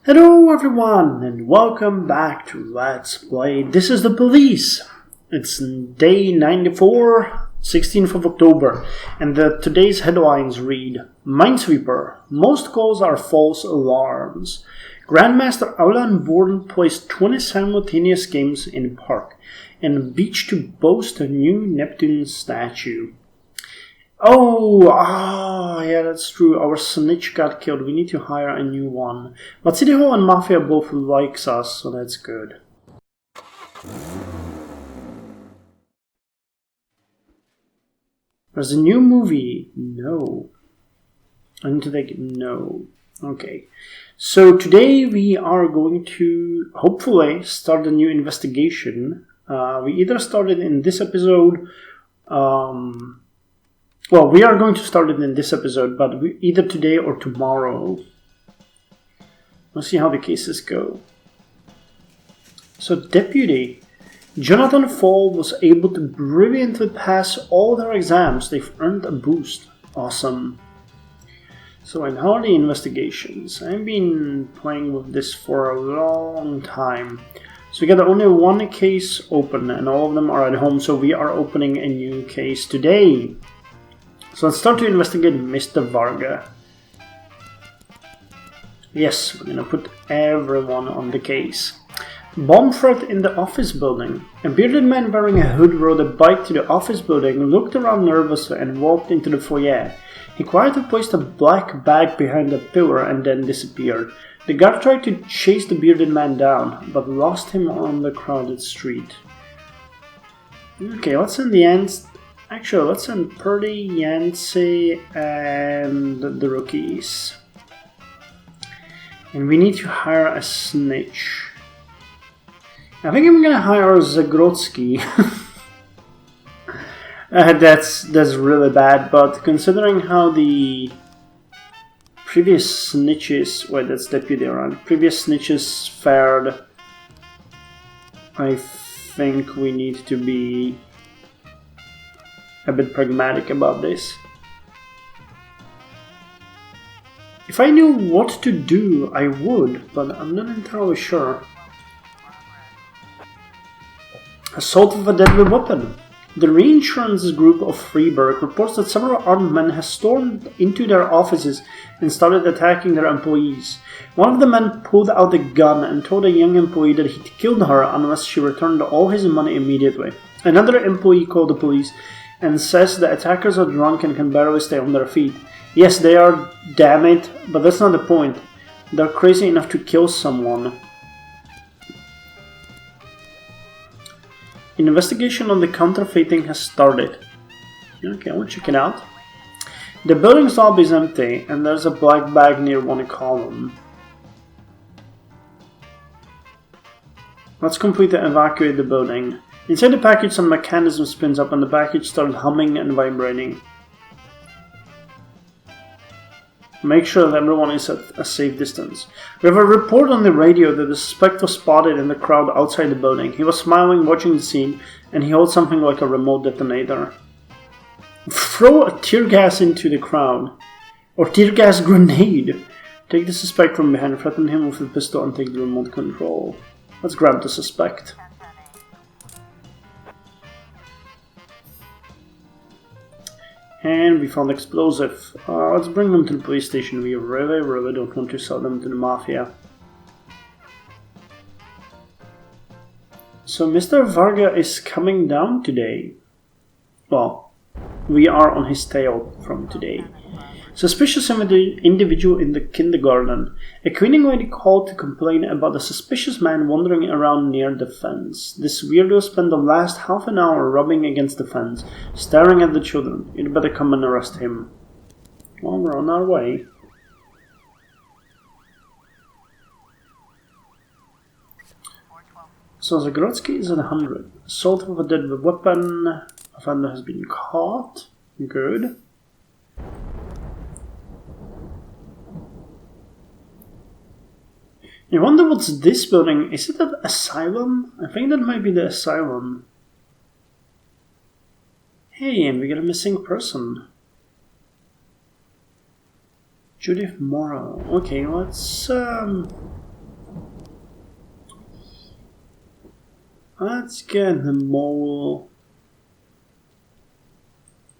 Hello everyone and welcome back to Let's Play This is the Police. It's day 94, 16th of October, and today's headlines read: Minesweeper, most calls are false alarms. Grandmaster Alan Borden plays 20 simultaneous games in park, and beach to boast a new Neptune statue. Yeah, that's true. Our snitch got killed. We need to hire a new one. But City Hall and Mafia both likes us, so that's good. There's a new movie. No. I need to take no. Okay. So today we are going to hopefully start a new investigation. We either started in this episode. Well, we are going to start it in this episode, but either today or tomorrow. We'll see how the cases go. So, Deputy Jonathan Fall was able to brilliantly pass all their exams. They've earned a boost. Awesome. So, and how are the investigations? I've been playing with this for a long time. So we got only one case open, and all of them are at home, so we are opening a new case today. So let's start to investigate Mr. Varga. Yes, we're gonna put everyone on the case. Bomb threat in the office building. A bearded man wearing a hood rode a bike to the office building, looked around nervously, and walked into the foyer. He quietly placed a black bag behind a pillar and then disappeared. The guard tried to chase the bearded man down, but lost him on the crowded street. Okay, let's send the ants. Actually, let's send Purdy, Yancey, and the rookies. And we need to hire a snitch. I think I'm gonna hire Zagrotsky. That's really bad, but considering how the previous snitches, wait, that's Deputy around. Previous snitches fared, I think we need to be a bit pragmatic about this. If I knew what to do, I would, but I'm not entirely sure. Assault with a deadly weapon. The reinsurance group of Freeburg reports that several armed men have stormed into their offices and started attacking their employees. One of the men pulled out a gun and told a young employee that he'd killed her unless she returned all his money immediately. Another employee called the police and says the attackers are drunk and can barely stay on their feet. Yes, they are, damn it, but that's not the point. They're crazy enough to kill someone. An investigation on the counterfeiting has started. Okay, we'll check it out. The building's lobby is empty, and there's a black bag near one column. Let's completely evacuate the building. Inside the package, some mechanism spins up and the package starts humming and vibrating. Make sure that everyone is at a safe distance. We have a report on the radio that the suspect was spotted in the crowd outside the building. He was smiling, watching the scene, and he holds something like a remote detonator. Throw a tear gas into the crowd. Or tear gas grenade. Take the suspect from behind, threaten him with a pistol, and take the remote control. Let's grab the suspect. And we found explosive. Let's bring them to the police station. We really don't want to sell them to the mafia. So Mr. Varga is coming down today. Well, we are on his tail from today. Suspicious individual in the kindergarten. A cleaning lady called to complain about a suspicious man wandering around near the fence. This weirdo spent the last half an hour rubbing against the fence, staring at the children. You'd better come and arrest him. Well, we're on our way. So Zagrotsky is at 100. Assault with a deadly weapon. Offender has been caught. Good. I wonder what's this building. Is it an asylum? I think that might be the asylum. Hey, and we got a missing person. Judith Morrow. Okay, let's Let's get the Mole,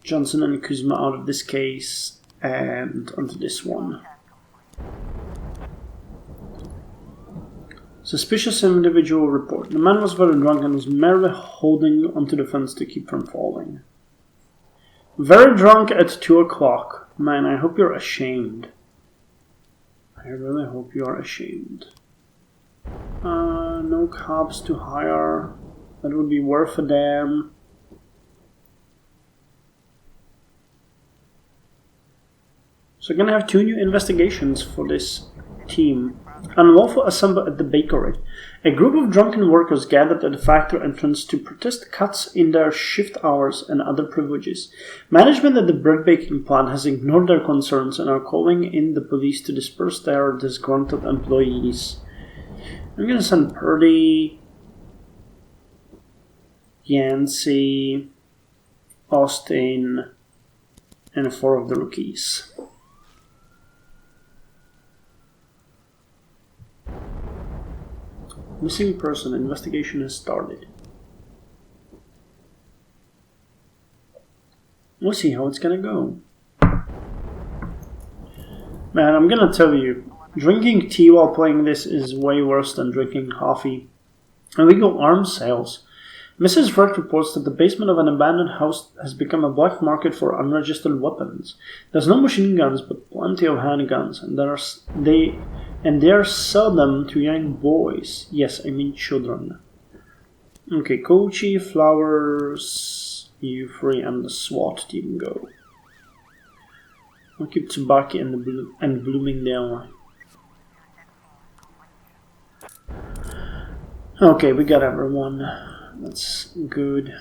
Johnson and Kuzma out of this case and onto this one. Suspicious individual report. The man was very drunk and was merely holding onto the fence to keep from falling. Very drunk at 2 o'clock. Man, I hope you're ashamed. I really hope you are ashamed. No cops to hire. That would be worth a damn. So we're gonna have 2 new investigations for this team. Unlawful assembly at the bakery. A group of drunken workers gathered at the factory entrance to protest cuts in their shift hours and other privileges. Management at the bread baking plant has ignored their concerns and are calling in the police to disperse their disgruntled employees. I'm gonna send Purdy, Yancey, Austin, and 4 of the rookies. Missing person investigation has started. We'll see how it's gonna go. Man, I'm gonna tell you, drinking tea while playing this is way worse than drinking coffee. Illegal arms sales. Mrs. Fred reports that the basement of an abandoned house has become a black market for unregistered weapons. There's no machine guns, but plenty of handguns, and they sell them to young boys. Yes, I mean children. Okay, Kochi, Flowers, U3, and the SWAT team go. I'll keep Tsubaki and Bloomingdale. Okay, we got everyone. That's good.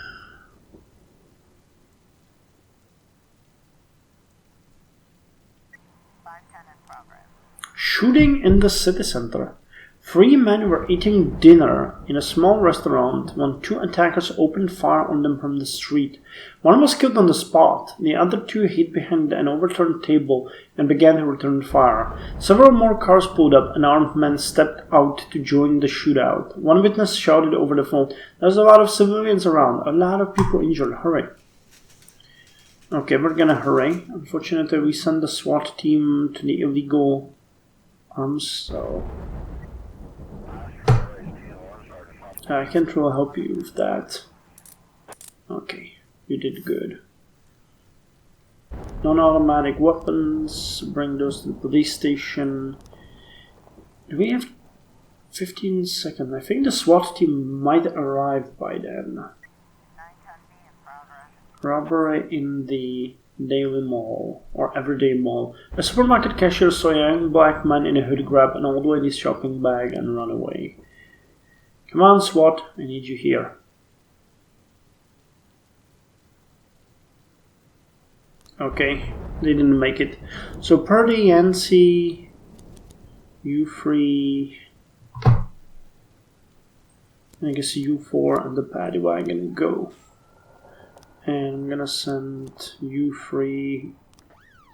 Shooting in the city center. 3 men were eating dinner in a small restaurant when 2 attackers opened fire on them from the street. One was killed on the spot. The other 2 hid behind an overturned table and began to return fire. Several more cars pulled up and armed men stepped out to join the shootout. One witness shouted over the phone, "There's a lot of civilians around, a lot of people injured, hurry." Okay, we're gonna hurry. Unfortunately, we sent the SWAT team to the illegal arms, so I can't really help you with that. Okay, you did good. Non-automatic weapons, bring those to the police station. Do we have 15 seconds? I think the SWAT team might arrive by then. Robbery in the Daily Mall, or Everyday Mall. A supermarket cashier saw a young black man in a hood grab an old lady's shopping bag and run away. Come on, SWAT, I need you here. Okay, they didn't make it. So Purdy, Yancey, U3, I guess U4 and the paddy wagon go. And I'm gonna send U3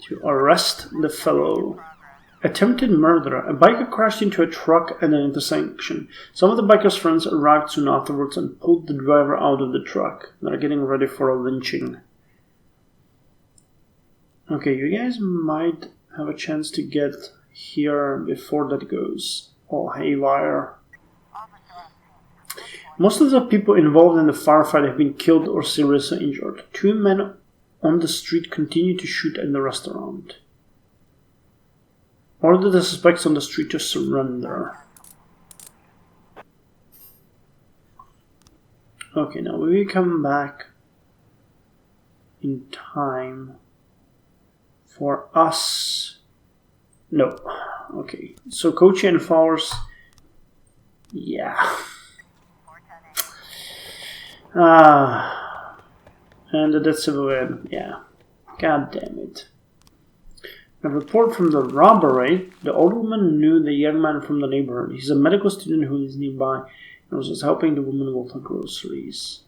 to arrest the fellow. Attempted murder. A biker crashed into a truck at an intersection. Some of the biker's friends arrived soon afterwards and pulled the driver out of the truck. They're getting ready for a lynching. Okay, you guys might have a chance to get here before that goes all haywire. Most of the people involved in the firefight have been killed or seriously injured. 2 men on the street continue to shoot at the restaurant. Order the suspects on the street to surrender. Okay, now we will come back in time for us. No. Okay, so Kochi and Flowers. Yeah. And the dead civilian. Yeah. God damn it. A report from the robbery. The old woman knew the young man from the neighborhood. He's a medical student who lives nearby and was helping the woman with her groceries.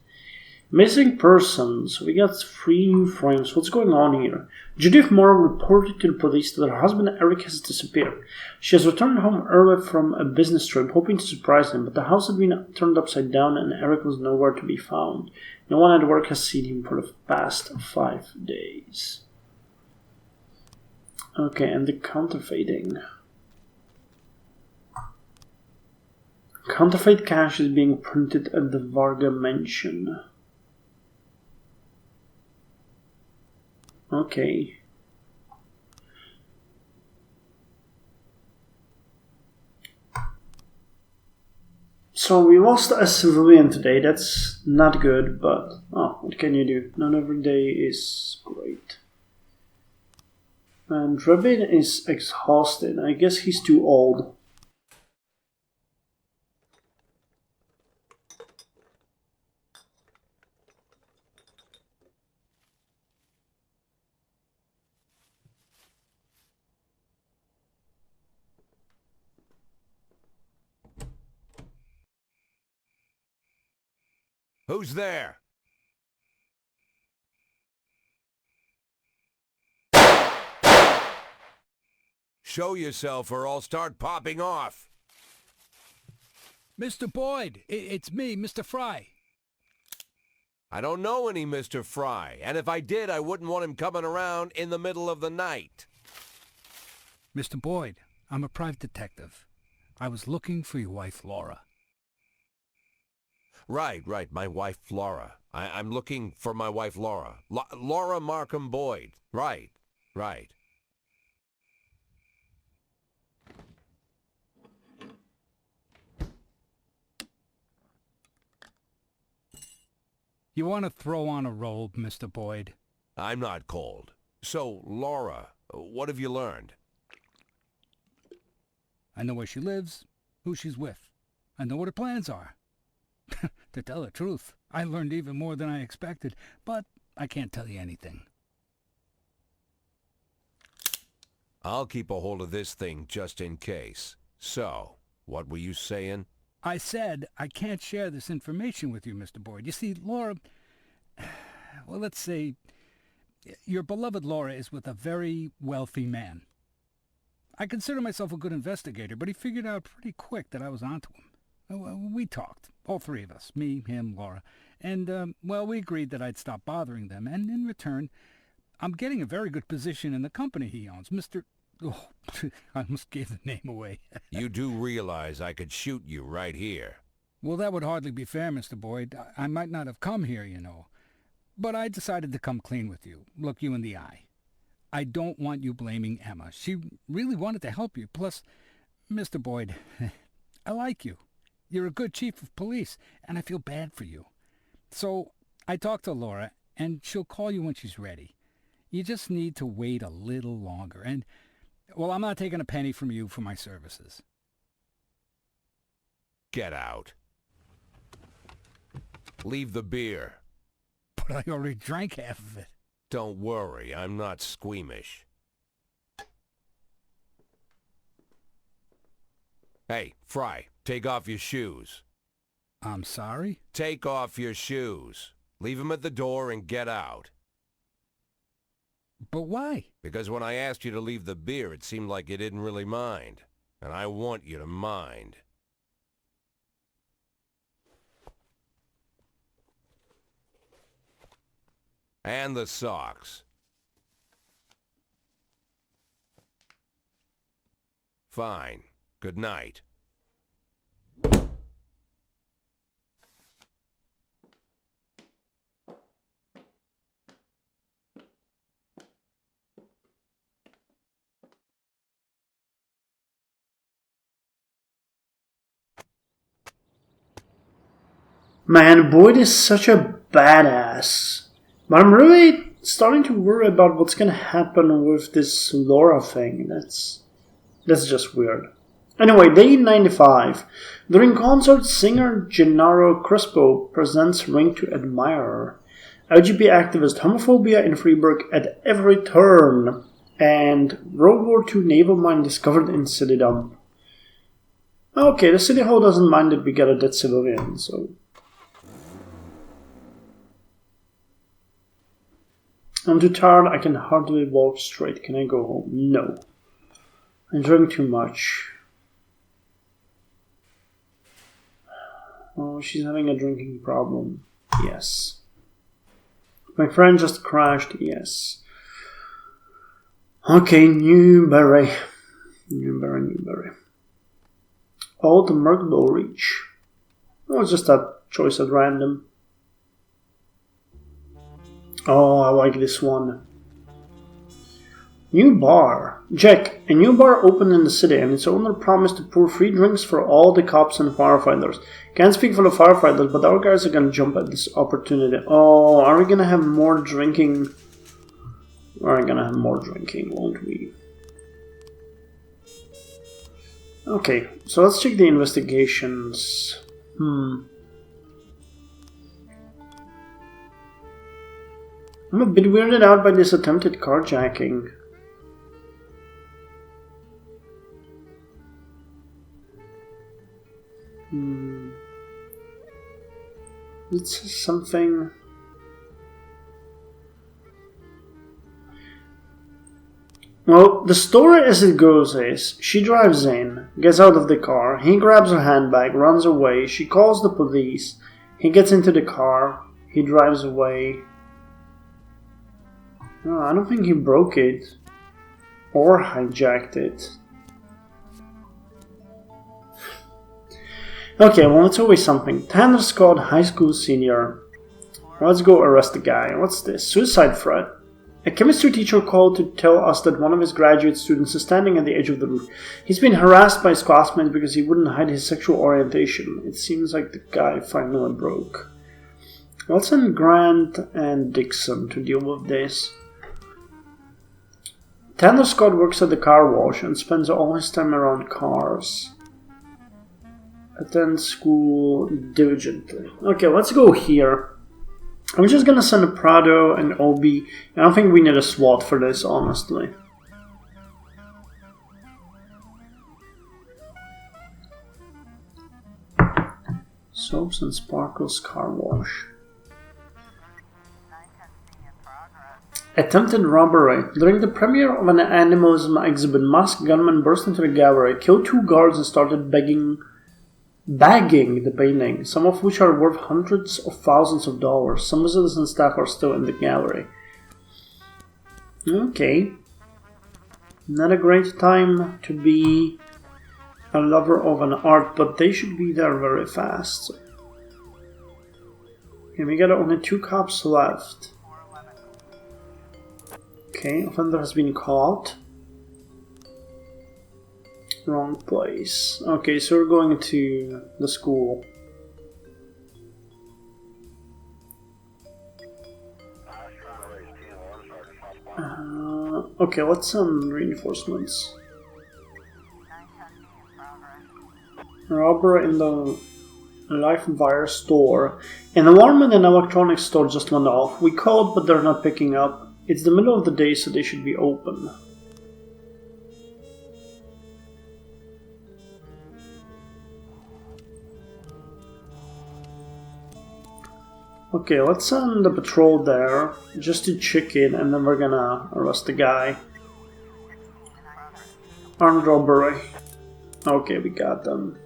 Missing persons. We got 3 new frames. What's going on here? Judith Moore reported to the police that her husband Eric has disappeared. She has returned home early from a business trip, hoping to surprise him, but the house had been turned upside down and Eric was nowhere to be found. No one at work has seen him for the past 5 days. Okay, and the counterfeiting. Counterfeit cash is being printed at the Varga mansion. Okay. So we lost a civilian today. That's not good, but what can you do? Not every day is great. And Rabin is exhausted. I guess he's too old. Who's there? Show yourself or I'll start popping off. Mr. Boyd, it's me, Mr. Fry. I don't know any Mr. Fry, and if I did, I wouldn't want him coming around in the middle of the night. Mr. Boyd, I'm a private detective. I was looking for your wife, Laura. Right, my wife, Laura. I'm looking for my wife, Laura. Laura Markham Boyd. Right. You want to throw on a robe, Mr. Boyd? I'm not cold. So, Laura, what have you learned? I know where she lives, who she's with. I know what her plans are. To tell the truth, I learned even more than I expected, but I can't tell you anything. I'll keep a hold of this thing just in case. So, what were you saying? I said I can't share this information with you, Mr. Boyd. You see, Laura... Well, let's say... Your beloved Laura is with a very wealthy man. I consider myself a good investigator, but he figured out pretty quick that I was onto him. We talked, all 3 of us, me, him, Laura, and, we agreed that I'd stop bothering them, and in return, I'm getting a very good position in the company he owns, Mr. Oh, I almost gave the name away. You do realize I could shoot you right here. Well, that would hardly be fair, Mr. Boyd. I might not have come here, you know. But I decided to come clean with you, look you in the eye. I don't want you blaming Emma. She really wanted to help you. Plus, Mr. Boyd, I like you. You're a good chief of police, and I feel bad for you. So I talked to Laura, and she'll call you when she's ready. You just need to wait a little longer, and, well, I'm not taking a penny from you for my services. Get out. Leave the beer. But I already drank half of it. Don't worry, I'm not squeamish. Hey, Fry, take off your shoes. I'm sorry? Take off your shoes. Leave them at the door and get out. But why? Because when I asked you to leave the beer, it seemed like you didn't really mind. And I want you to mind. And the socks. Fine. Good night. Man, Boyd is such a badass. But I'm really starting to worry about what's gonna happen with this Laura thing. That's just weird. Anyway, day 95. During concert, singer Gennaro Crespo presents Ring to Admirer. LGBT activist homophobia in Freiburg at every turn. And World War II naval mine discovered in city dump. Okay, the city hall doesn't mind that we got a dead civilian, so... I'm too tired, I can hardly walk straight. Can I go home? No. I drank too much. Oh, she's having a drinking problem. Yes. My friend just crashed. Yes. Okay, Newberry. Newberry. Old Merkable Reach. Oh, it's just a choice at random. Oh, I like this one. New bar. Jack, a new bar opened in the city and its owner promised to pour free drinks for all the cops and firefighters. Can't speak for the firefighters, but our guys are gonna jump at this opportunity. Oh, are we gonna have more drinking? We're gonna have more drinking, won't we? Okay, so let's check the investigations. I'm a bit weirded out by this attempted carjacking. It's something... Well, the story as it goes is, she drives in, gets out of the car, he grabs her handbag, runs away, she calls the police, he gets into the car, he drives away. No, I don't think he broke it, or hijacked it. Okay, well, it's always something. Tanner Scott, high school senior. Let's go arrest the guy. What's this? Suicide threat. A chemistry teacher called to tell us that one of his graduate students is standing at the edge of the roof. He's been harassed by his classmates because he wouldn't hide his sexual orientation. It seems like the guy finally broke. Let's send Grant and Dixon to deal with this. Tanner Scott works at the car wash and spends all his time around cars. Attend school diligently. Okay, let's go here. I'm just gonna send a Prado and OB. I don't think we need a SWAT for this, honestly. Soaps and Sparkles car wash. Attempted robbery. During the premiere of an animalism exhibit, masked gunmen burst into the gallery, killed 2 guards and started bagging the painting, some of which are worth hundreds of thousands of dollars. Some visitors and staff are still in the gallery. Okay. Not a great time to be a lover of an art, but they should be there very fast. Okay, we got only 2 cops left. Okay, offender has been caught. Wrong place. Okay, so we're going to the school. Okay, let's send reinforcements. Robbery in the LifeWire store. An alarm in an electronics store just went off. We called, but they're not picking up. It's the middle of the day, so they should be open. Okay, let's send the patrol there, just to check in, and then we're gonna arrest the guy. Armed robbery. Okay, we got them.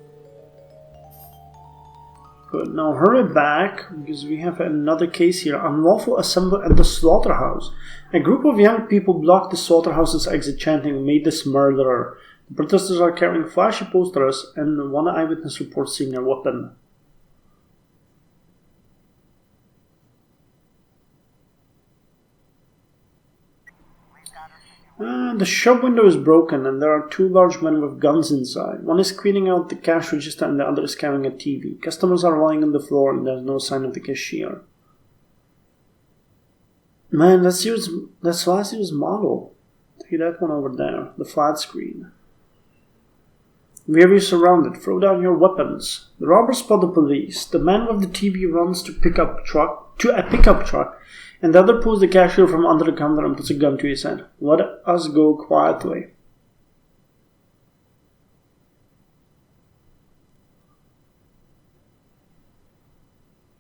Good, now hurry back, because we have another case here. Unlawful assembly at the slaughterhouse. A group of young people blocked the slaughterhouse's exit chanting, "Meet this murderer." The protesters are carrying flashy posters, and one eyewitness reports seeing a weapon. The shop window is broken and there are 2 large men with guns inside. One is cleaning out the cash register and the other is carrying a TV. Customers are lying on the floor and there's no sign of the cashier. Man, let's last year's model. Take that one over there, the flat screen. We have you surrounded. Throw down your weapons. The robbers spot the police. The man with the TV runs to a pickup truck, and the other pulls the cashier from under the counter and puts a gun to his head. Let us go quietly.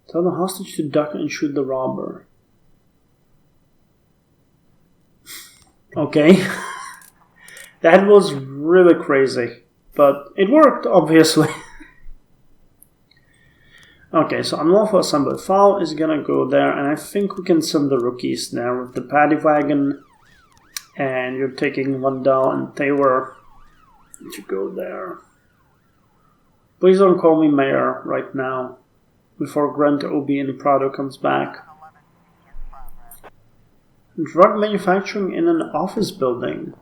Tell the hostage to duck and shoot the robber. Okay. That was really crazy. But it worked, obviously. Okay, so unlawful assembly file is gonna go there, and I think we can send the rookies there with the paddy wagon. And you're taking one down, and they were to go there. Please don't call me mayor right now, before Grant Obi and Prado comes back. Drug manufacturing in an office building.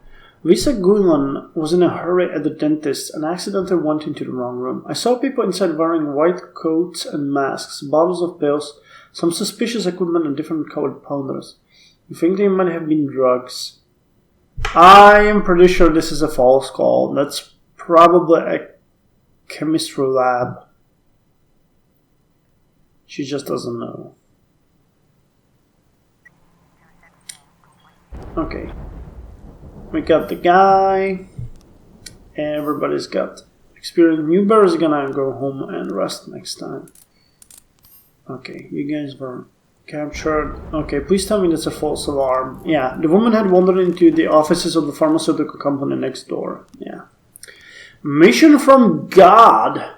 Lisa Gulan was in a hurry at the dentist and accidentally went into the wrong room. I saw people inside wearing white coats and masks, bottles of pills, some suspicious equipment and different colored powders. You think they might have been drugs? I am pretty sure this is a false call. That's probably a chemistry lab. She just doesn't know. Okay. We got the guy. Everybody's got experience. Newberry's gonna go home and rest next time. Okay, you guys were captured. Okay, please tell me that's a false alarm. Yeah, the woman had wandered into the offices of the pharmaceutical company next door. Yeah. Mission from God.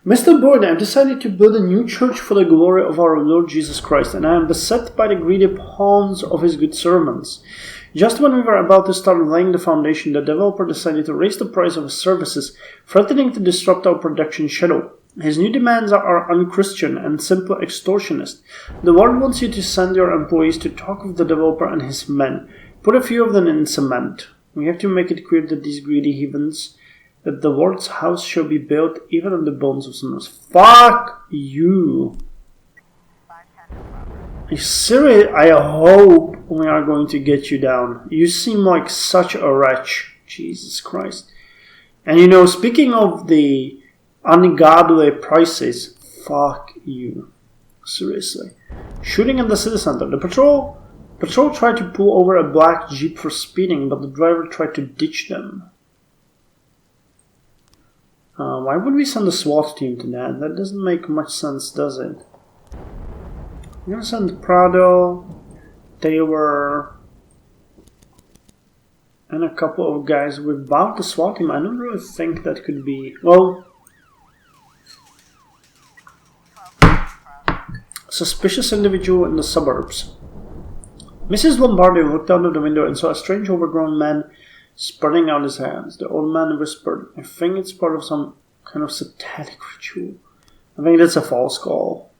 Mr. Boyd, I have decided to build a new church for the glory of our Lord Jesus Christ, and I am beset by the greedy palms of his good servants. Just when we were about to start laying the foundation, the developer decided to raise the price of his services, threatening to disrupt our production schedule. His new demands are unchristian and simply extortionist. The Lord wants you to send your employees to talk with the developer and his men. Put a few of them in cement. We have to make it clear that these greedy heathens, that the Lord's house shall be built even on the bones of sinners. Fuck you! Seriously, I hope we are going to get you down. You seem like such a wretch. Jesus Christ. And you know, speaking of the ungodly prices, fuck you. Seriously. Shooting at the city center. The patrol tried to pull over a black Jeep for speeding, but the driver tried to ditch them. Why would we send a SWAT team to that? That doesn't make much sense, does it? I'm gonna send Prado, Taylor, and a couple of guys without the SWAT team. I don't really think that could be... Well... Suspicious individual in the suburbs. Mrs. Lombardi looked out of the window and saw a strange overgrown man spreading out his hands. The old man whispered, I think it's part of some kind of satanic ritual. I think that's a false call.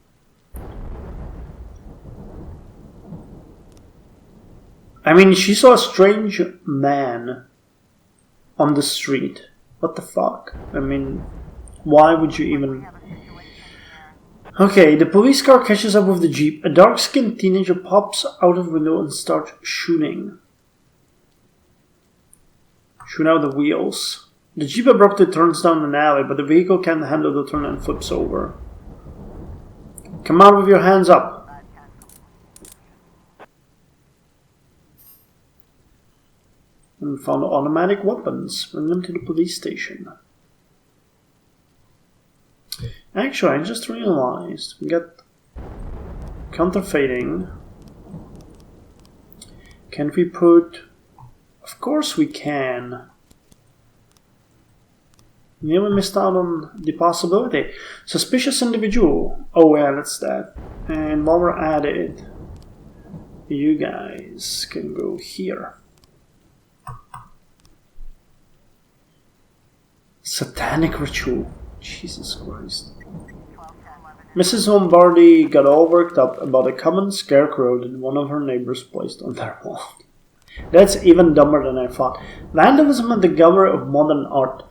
I mean, she saw a strange man on the street. What the fuck? I mean, why would you even... Okay, the police car catches up with the Jeep. A dark-skinned teenager pops out of the window and starts shooting. Shoot out the wheels. The Jeep abruptly turns down an alley, but the vehicle can't handle the turn and flips over. Come out with your hands up. And found automatic weapons. Bring them to the police station. Actually, I just realized we got counterfeiting. Can we put... Of course we can. Nearly missed out on the possibility. Suspicious individual. Oh yeah, that's that. And while we're at it, you guys can go here. Satanic ritual. Jesus Christ. Mrs. Lombardi got all worked up about a common scarecrow that one of her neighbors placed on their wall. That's even dumber than I thought. Vandalism at the Gallery of Modern Art.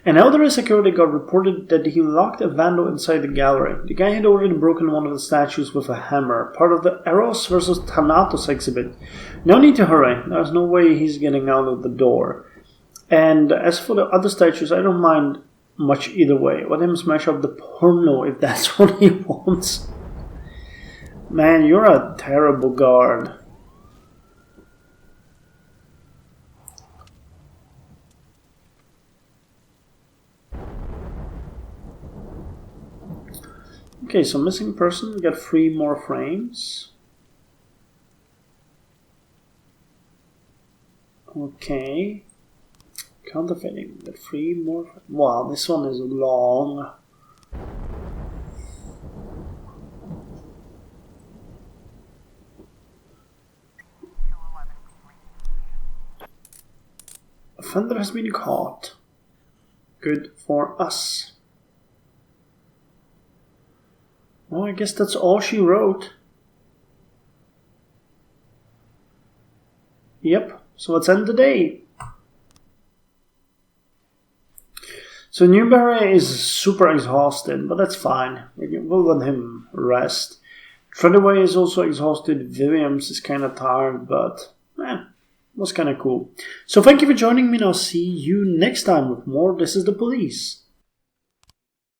An elderly security guard reported that he locked a vandal inside the gallery. The guy had already broken one of the statues with a hammer, part of the Eros vs. Thanatos exhibit. No need to hurry. There's no way he's getting out of the door. And as for the other statues, I don't mind much either way. Let him smash up the porno if that's what he wants. Man, you're a terrible guard. Okay, so missing person, we got 3 more frames. Okay. Counterfeiting. The 3 more. Wow, this one is long. Offender has been caught. Good for us. Well, I guess that's all she wrote. Yep, so let's end the day. So Newberry is super exhausted, but that's fine. We'll let him rest. Treadaway is also exhausted. Williams is kind of tired, but was kind of cool. So thank you for joining me, and I'll see you next time with more This Is the Police.